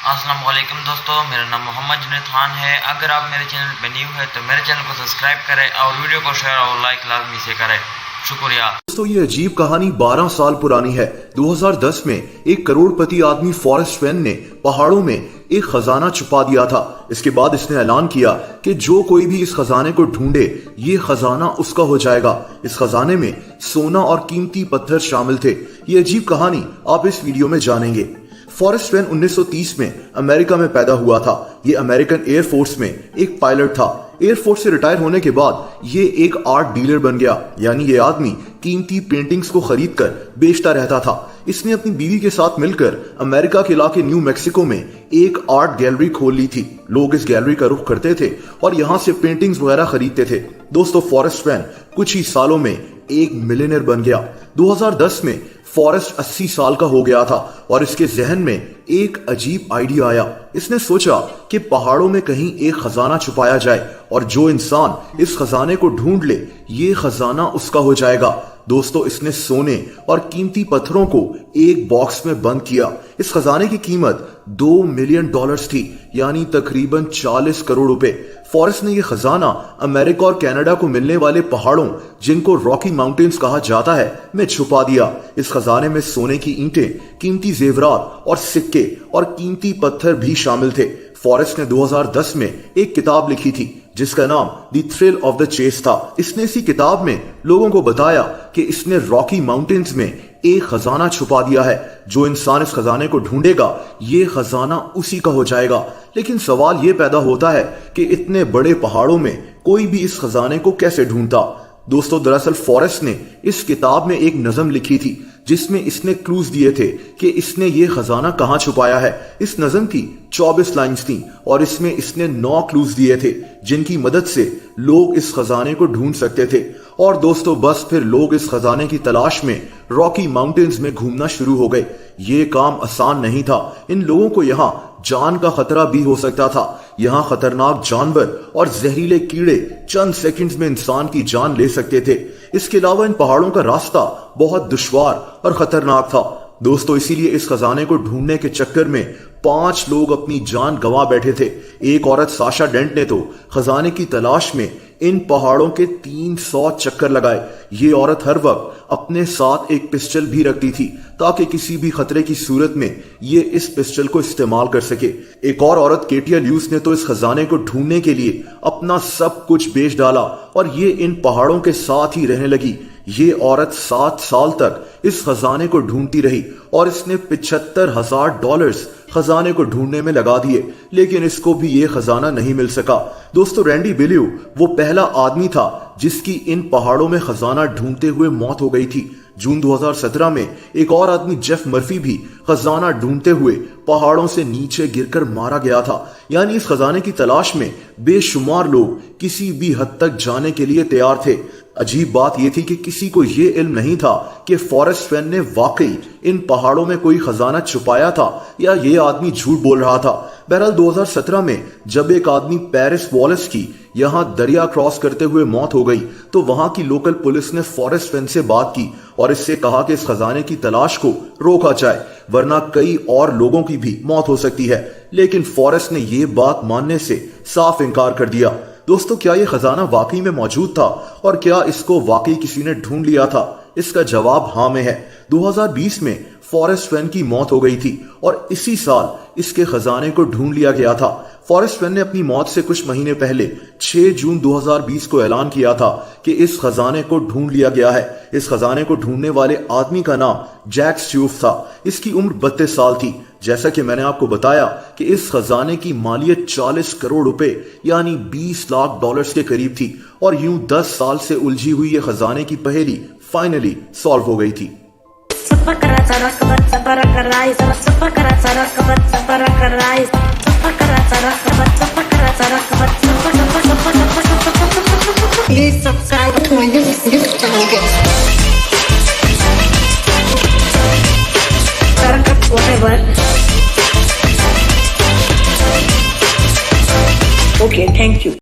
अस्सलाम वालेकुम दोस्तों, मेरा नाम मोहम्मद जुनैद खान है। अगर आप मेरे चैनल पर न्यू है तो मेरे चैनल को सब्सक्राइब करें और वीडियो को शेयर और लाइक लाजमी से करें। शुक्रिया दोस्तों, ये अजीब कहानी 12 साल पुरानी है। 2010 में एक करोड़पति आदमी फॉरेस्ट फैन ने पहाड़ों में एक खजाना छुपा दिया था। इसके बाद इसने ऐलान किया कि जो कोई भी इस खजाने को ढूंढे ये खजाना उसका हो जाएगा। इस खजाने में सोना और कीमती पत्थर शामिल थे। ये अजीब कहानी आप इस वीडियो में जानेंगे। फॉरेस्ट फैन 1930 में अमेरिका में पैदा हुआ था। ये अमेरिकन एयरफोर्स में एक पायलट था। एयरफोर्स से रिटायर होने के बाद ये एक आर्ट डीलर बन गया, यानी ये आदमी कीमती पेंटिंग्स को खरीद कर बेचता रहता था। इसने अपनी बीवी के साथ मिलकर अमेरिका के इलाके न्यू मैक्सिको में एक आर्ट गैलरी खोल ली थी। लोग इस गैलरी का रुख करते थे और यहाँ से पेंटिंग्स वगैरह खरीदते थे। दोस्तों, फॉरेस्ट फैन कुछ ही सालों में एक मिलियनर बन गया। 2010 में फॉरेस्ट 80 साल का हो गया था और इसके जहन में एक अजीब आइडिया आया। इसने सोचा कि पहाड़ों में कहीं एक खजाना छुपाया जाए और जो इंसान इस खजाने को ढूंढ ले ये खजाना उसका हो जाएगा। दोस्तों, इसने सोने और कीमती पत्थरों को एक बॉक्स में बंद किया। इस खजाने की कीमत $2 मिलियन थी, यानी तकरीबन 40 करोड़ रुपए। फॉरेस्ट ने यह खजाना अमेरिका और कनाडा को मिलने वाले पहाड़ों, जिनको रॉकी माउंटेन्स कहा जाता है, में छुपा दिया। इस खजाने में सोने की ईंटें, कीमती जेवरात और सिक्के और कीमती पत्थर भी शामिल थे। फॉरेस्ट ने 2010 में एक किताब लिखी थी जिसका नाम the thrill of the chase था। इसने इसी किताब में लोगों को बताया कि इसने रॉकी माउंटेन्स में एक खजाना छुपा दिया है। जो इंसान इस खजाने को ढूंढेगा ये खजाना उसी का हो जाएगा। लेकिन सवाल ये पैदा होता है कि इतने बड़े पहाड़ों में कोई भी इस खजाने को कैसे ढूंढता। दोस्तों, दरअसल फॉरेस्ट ने इस किताब में एक नज़म लिखी थी जिसमें इसने क्लूज दिए थे कि इसने ये खजाना कहां छुपाया है। इस नज़म की 24 लाइन्स थी और इसमें इसने 9 क्लूज दिए थे जिनकी मदद से लोग इस खजाने को ढूंढ सकते थे। और दोस्तों, बस फिर लोग इस खजाने की तलाश में रॉकी माउंटेन्स में घूमना शुरू हो गए। ये काम आसान नहीं था। इन लोगों को यहाँ जान का खतरा भी हो सकता था। यहाँ खतरनाक जानवर और जहरीले कीड़े चंद सेकंड्स में इंसान की जान ले सकते थे। इसके अलावा इन पहाड़ों का रास्ता बहुत दुश्वार और खतरनाक था। दोस्तों, इसीलिए इस खजाने को ढूंढने के चक्कर में 5 लोग अपनी जान गंवा बैठे थे। एक औरत साशा डेंट ने तो खजाने की तलाश में इन पहाड़ों के 300 चक्कर लगाए। ये औरत हर वक्त अपने साथ एक पिस्टल भी रखती थी ताकि किसी भी खतरे की सूरत में ये इस पिस्टल को इस्तेमाल कर सके। एक और औरत केटिया ल्यूस ने तो इस खजाने को ढूंढने के लिए अपना सब कुछ बेच डाला और ये इन पहाड़ों के साथ ही रहने लगी। ये औरत 7 साल तक इस खजाने को ढूंढती रही और इसने $75,000 खजाने को ढूंढने में लगा दिए, लेकिन इसको भी ये खजाना नहीं मिल सका। दोस्तों, रैंडी बिलीव वो पहला आदमी था जिसकी इन पहाड़ों में खजाना ढूंढते हुए मौत हो गई थी। जून 2017 में एक और आदमी जेफ मर्फी भी खजाना ढूंढते हुए पहाड़ों से नीचे गिरकर मारा गया था। यानी इस खजाने की तलाश में बेशुमार लोग किसी भी हद तक जाने के लिए तैयार थे। अजीब बात यह थी कि किसी को यह इल्म नहीं था कि फॉरेस्ट फैन ने वाकई इन पहाड़ों में कोई खजाना छुपाया था या ये आदमी झूठ बोल रहा था। बहरहाल 2017 में जब एक आदमी पेरिस वॉलेस की यहाँ दरिया क्रॉस करते हुए मौत हो गई तो वहां की लोकल पुलिस ने फॉरेस्ट फैन से बात की और इससे कहा कि इस खजाने की तलाश को रोका जाए, वरना कई और लोगों की भी मौत हो सकती है। लेकिन फॉरेस्ट ने यह बात मानने से साफ इनकार कर दिया। दोस्तों, क्या यह खजाना वाकई में मौजूद था और क्या इसको वाकई किसी ने ढूंढ लिया था? इसका जवाब हाँ में है। 2020 में फॉरेस्ट फैन की मौत हो गई थी और इसी साल इसके खजाने को ढूंढ लिया गया था। फॉरेस्ट फैन ने अपनी मौत से कुछ महीने पहले 6 जून 2020 को ऐलान किया था कि इस खजाने को ढूंढ लिया गया है। इस खजाने को ढूंढने वाले आदमी का नाम जैक स्ट्यूफ था। इसकी उम्र 32 साल थी। जैसा कि मैंने आपको बताया कि इस खजाने की मालियत 40 करोड़ रुपए यानी $20 लाख के करीब थी और यूं 10 साल से उलझी हुई ये खजाने की पहेली फाइनली सॉल्व हो गई थी। Please subscribe to my YouTube channel. Whatever. Okay, thank you.